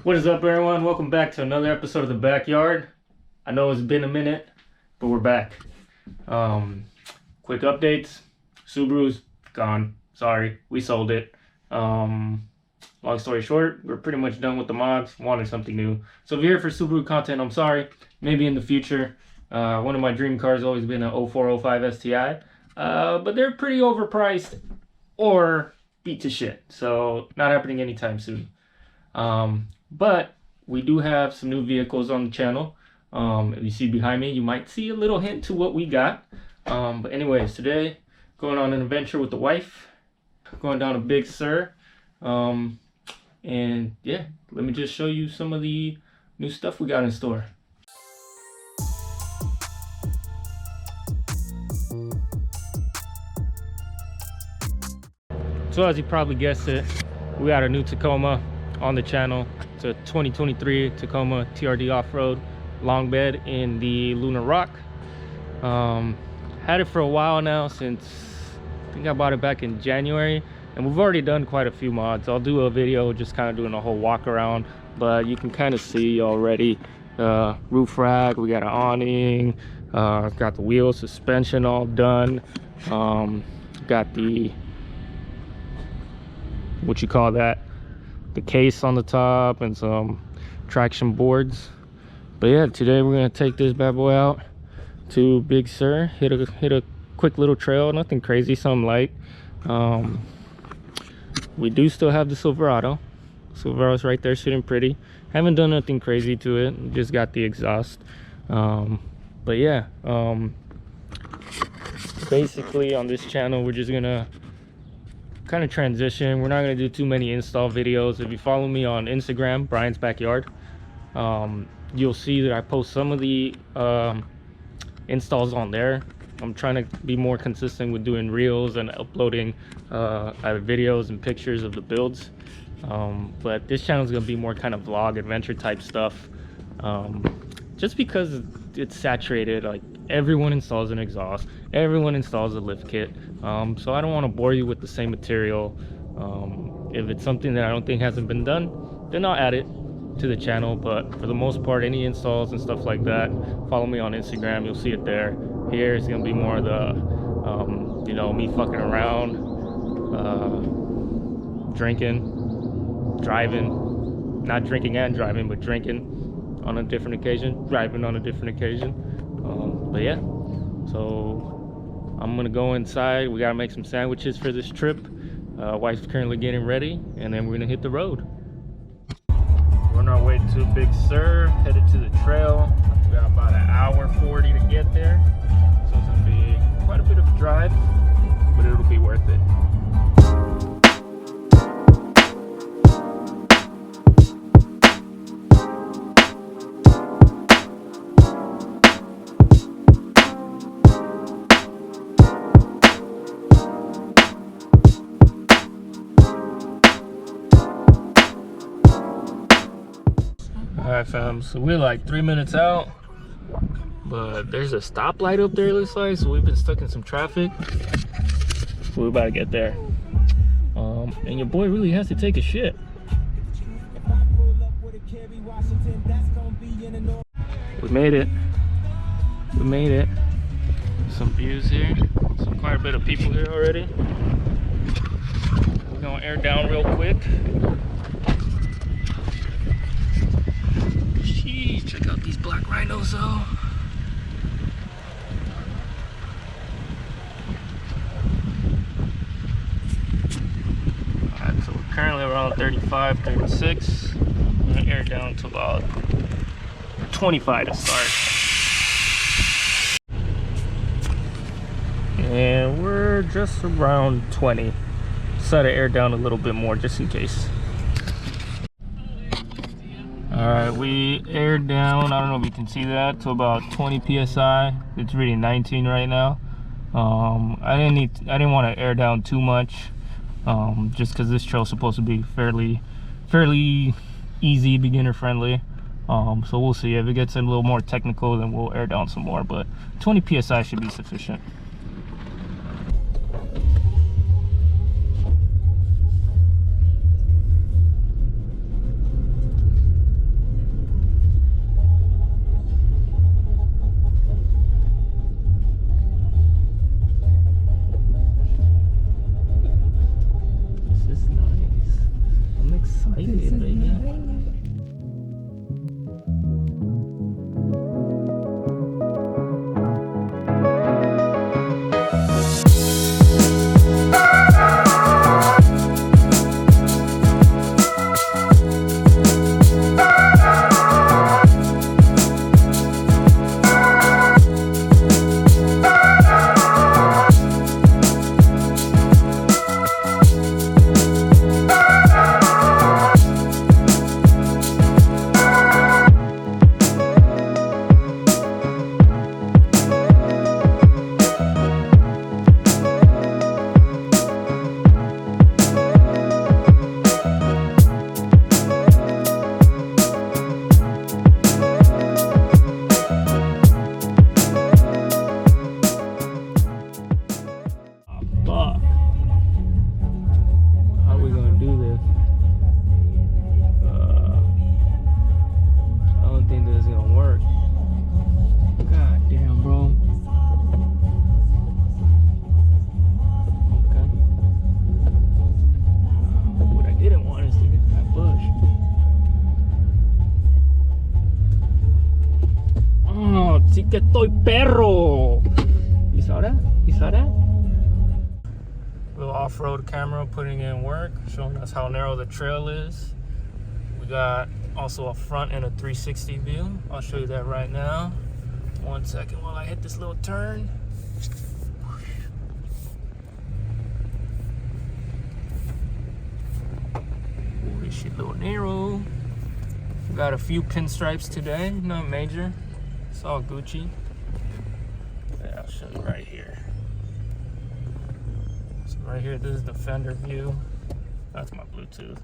What is up, everyone? Welcome back to another episode of The Backyard. I know it's been a minute, but we're back. Quick updates. Subaru's gone. Sorry, we sold it. Long story short, we're pretty much done with the mods. Wanted something new. So if you're here for Subaru content, I'm sorry. Maybe in the future. One of my dream cars has always been an 0405 STI. But they're pretty overpriced or beat to shit. So not happening anytime soon. But we do have some new vehicles on the channel. If you see behind me, you might see a little hint to what we got. But anyways, today, going on an adventure with the wife. Going down to Big Sur. And yeah, let me just show you some of the new stuff we got in store. So as you probably guessed it, we got a new Tacoma on the channel. It's a 2023 Tacoma TRD off-road long bed in the Lunar Rock. Had it for a while now, since I think I bought it back in January, and we've already done quite a few mods. I'll do a video just kind of doing a whole walk around, but you can kind of see already roof rack, we got an awning, got the wheel suspension all done, got the what you call that, the case on the top, and some traction boards. But yeah, today we're gonna take this bad boy out to Big Sur, hit a quick little trail, nothing crazy, something light. We do still have the Silverado's right there sitting pretty. Haven't done nothing crazy to it, just got the exhaust. But yeah, basically on this channel we're just gonna kind of transition. We're not going to do too many install videos. If you follow me on Instagram, Brian's Backyard, you'll see that I post some of the installs on there. I'm trying to be more consistent with doing reels and uploading either videos and pictures of the builds, but this channel is going to be more kind of vlog adventure type stuff, just because it's saturated. Like, everyone installs an exhaust, everyone installs a lift kit, so I don't want to bore you with the same material. If it's something that I don't think hasn't been done, then I'll add it to the channel. But for the most part, any installs and stuff like that, follow me on Instagram, you'll see it there. Here it's gonna be more of the you know, me fucking around, drinking, driving, not drinking and driving, but drinking on a different occasion, driving on a different occasion. But yeah, so I'm gonna go inside. We gotta make some sandwiches for this trip. Wife's currently getting ready, and then we're gonna hit the road. We're on our way to Big Sur, headed to the trail. We got about an hour 40 to get there, so it's gonna be quite a bit of a drive, but it'll be worth it. Alright fam, so we're like 3 minutes out, but there's a stoplight up there, it looks like, so we've been stuck in some traffic. So we're about to get there. And your boy really has to take a shit. We made it. We made it. Some views here. Quite a bit of people here already. We're gonna air down real quick. Check out these black rhinos though. Alright, so we're currently around 35, 36. I'm gonna air down to about 25 to start. And we're just around 20. Decided to air down a little bit more just in case. Alright, we aired down, I don't know if you can see that, to about 20 psi. It's reading 19 right now. I didn't want to air down too much, just because this trail is supposed to be fairly easy, beginner friendly. So we'll see. If it gets a little more technical, then we'll air down some more, but 20 psi should be sufficient. sí que estoy perro. You saw that? You saw that? Little off-road camera putting in work, showing us how narrow the trail is. We got also a front and a 360 view. I'll show you that right now. 1 second while I hit this little turn. Oh, this shit a little narrow. We got a few pinstripes today, not major. It's all Gucci. Yeah, I'll show you right here. So right here, this is the fender view. That's my Bluetooth.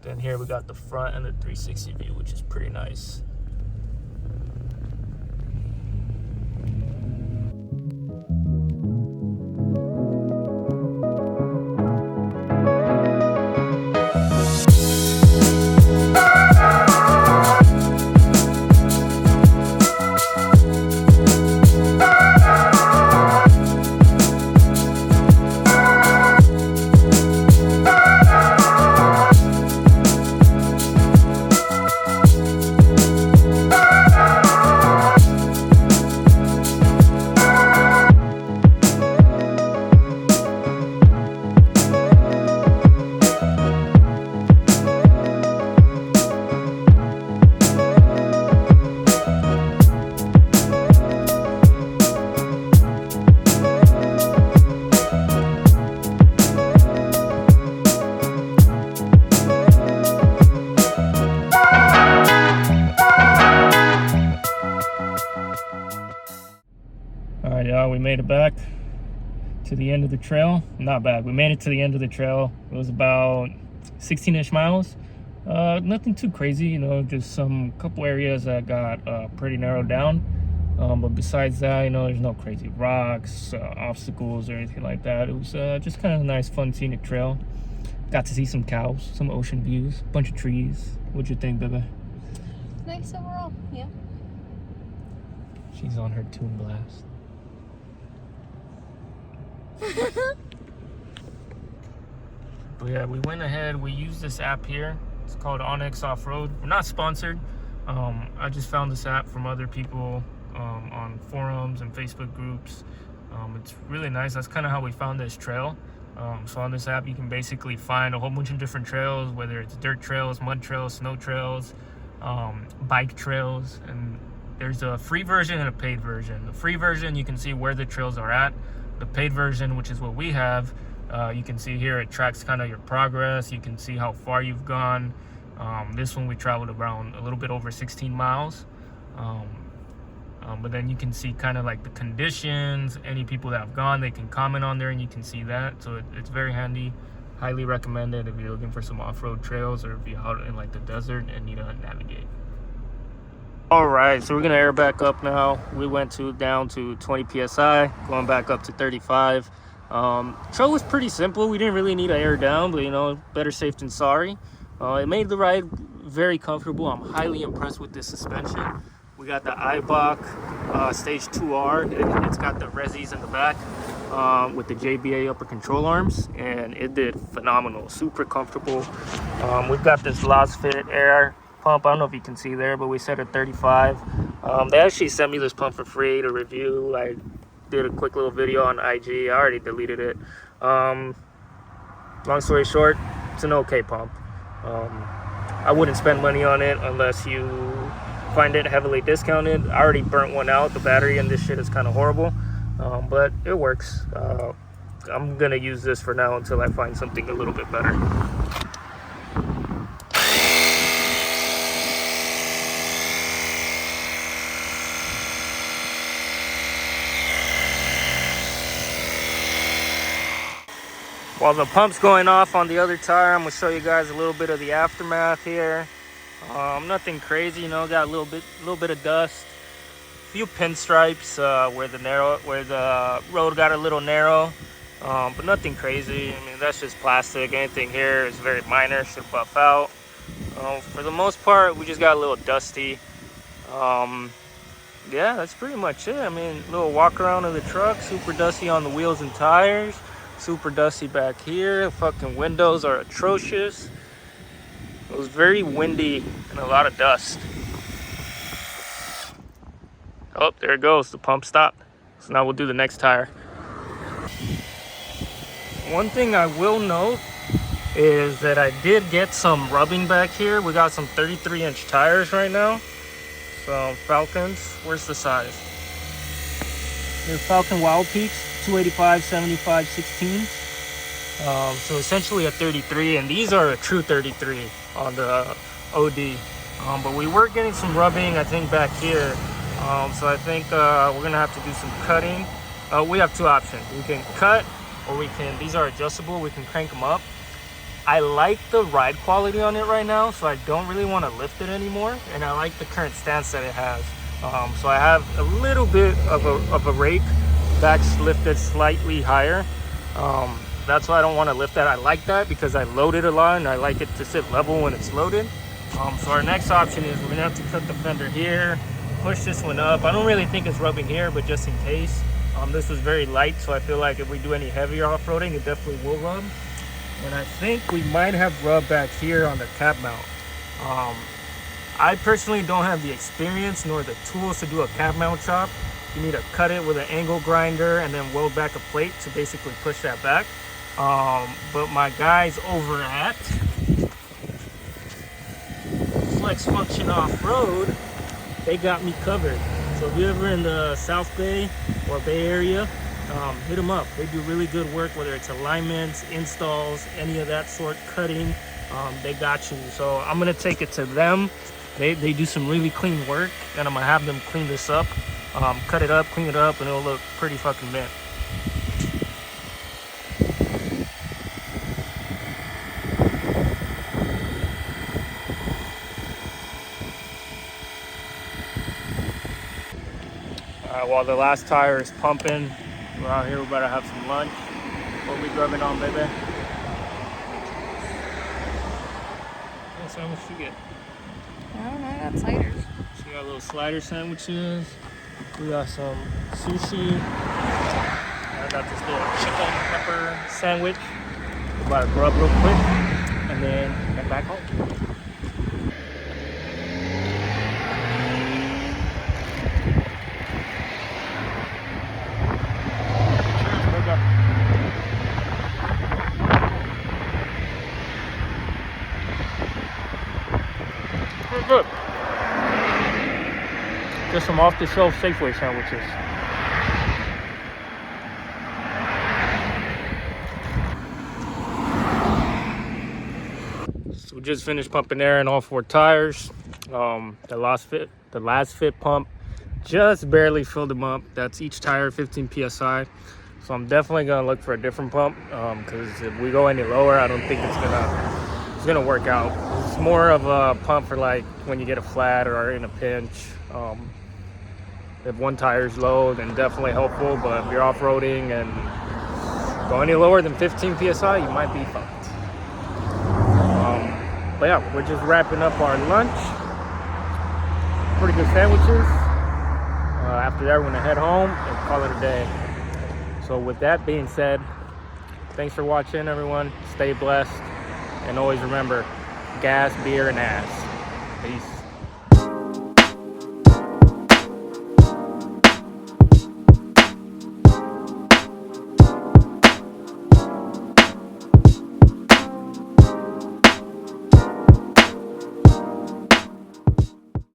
Then here we got the front and the 360 view, which is pretty nice. Alright, y'all, we made it back to the end of the trail. Not back, we made it to the end of the trail. It was about 16-ish miles. Nothing too crazy, you know, just some couple areas that got pretty narrowed down. But besides that, you know, there's no crazy rocks, obstacles, or anything like that. It was just kind of a nice, fun, scenic trail. Got to see some cows, some ocean views, a bunch of trees. What'd you think, baby? Nice overall, yeah. She's on her tune blast. But yeah, we went ahead, we used this app here. It's called onX Off-Road. We're not sponsored. I just found this app from other people on forums and Facebook groups. It's really nice. That's kind of how we found this trail. So on this app, you can basically find a whole bunch of different trails, whether it's dirt trails, mud trails, snow trails, bike trails, and there's a free version and a paid version. The free version, you can see where the trails are at. The paid version, which is what we have, you can see here it tracks kind of your progress. You can see how far you've gone. This one we traveled around a little bit over 16 miles. But then you can see kind of like the conditions, any people that have gone, they can comment on there and you can see that. So it's very handy. Highly recommended if you're looking for some off-road trails or if you're out in like the desert and need to navigate. All right, so we're gonna air back up now. We went down to 20 psi, going back up to 35. Trail was pretty simple. We didn't really need to air down, but you know, better safe than sorry. It made the ride very comfortable. I'm highly impressed with this suspension. We got the Eibach Stage 2R. It's got the Resis in the back with the JBA upper control arms, and it did phenomenal. Super comfortable. We've got this Lasfit air pump. I don't know if you can see there, but we set at 35. They actually sent me this pump for free to review. I did a quick little video on IG. I already deleted it. Long story short, it's an okay pump. I wouldn't spend money on it unless you find it heavily discounted. I already burnt one out. The battery in this shit is kind of horrible, but it works. I'm gonna use this for now until I find something a little bit better. While the pump's going off on the other tire, I'm gonna show you guys a little bit of the aftermath here. Nothing crazy, you know. Got a little bit of dust, a few pinstripes where the road got a little narrow, but nothing crazy. I mean, that's just plastic. Anything here is very minor, should buff out. For the most part, we just got a little dusty. Yeah, that's pretty much it. I mean, little walk around of the truck, super dusty on the wheels and tires. Super dusty back here. The fucking windows are atrocious. It was very windy and a lot of dust. Oh, there it goes. The pump stopped. So now we'll do the next tire. One thing I will note is that I did get some rubbing back here. We got some 33-inch tires right now. So Falcons, where's the size? They're Falcon Wild Peaks, 285, 75, 16s. So essentially a 33, and these are a true 33 on the OD. But we were getting some rubbing, I think, back here. So I think we're gonna have to do some cutting. We have two options. We can cut, or we can, these are adjustable, we can crank them up. I like the ride quality on it right now, so I don't really want to lift it anymore, and I like the current stance that it has. So I have a little bit of a rake that's lifted slightly higher. That's why I don't want to lift that. I like that because I load it a lot and I like it to sit level when it's loaded. So our next option is we're gonna have to cut the fender here, push this one up. I don't really think it's rubbing here, but just in case. This was very light, so I feel like if we do any heavier off-roading, it definitely will rub. And I think we might have rub back here on the cap mount. I personally don't have the experience nor the tools to do a cap mount chop. You need to cut it with an angle grinder and then weld back a plate to basically push that back. But my guys over at Flex Function Off-Road, they got me covered. So if you're ever in the South Bay or Bay Area, hit them up. They do really good work, whether it's alignments, installs, any of that sort, cutting. They got you. So I'm gonna take it to them. They do some really clean work, and I'm gonna have them clean this up, cut it up, clean it up, and it'll look pretty fucking mint. While the last tire is pumping, we're out here, we're about to have some lunch. What we grubbing on, baby? What sandwich you get? I don't know, I got sliders. So we got little slider sandwiches. We got some sushi. I got this little chicken pepper sandwich. We're about to grub real quick and then head back home. Good. Just some off-the-shelf Safeway sandwiches. So we just finished pumping air in all four tires. The last fit pump just barely filled them up. That's each tire 15 psi. So I'm definitely gonna look for a different pump because if we go any lower, I don't think it's gonna work out. It's more of a pump for like when you get a flat or are in a pinch. If one tire's low, then definitely helpful, but if you're off-roading and go any lower than 15 psi, you might be fucked. But yeah, we're just wrapping up our lunch. Pretty good sandwiches. After that, we're gonna head home and call it a day. So with that being said, thanks for watching, everyone. Stay blessed. And always remember, gas, beer, and ass. Peace.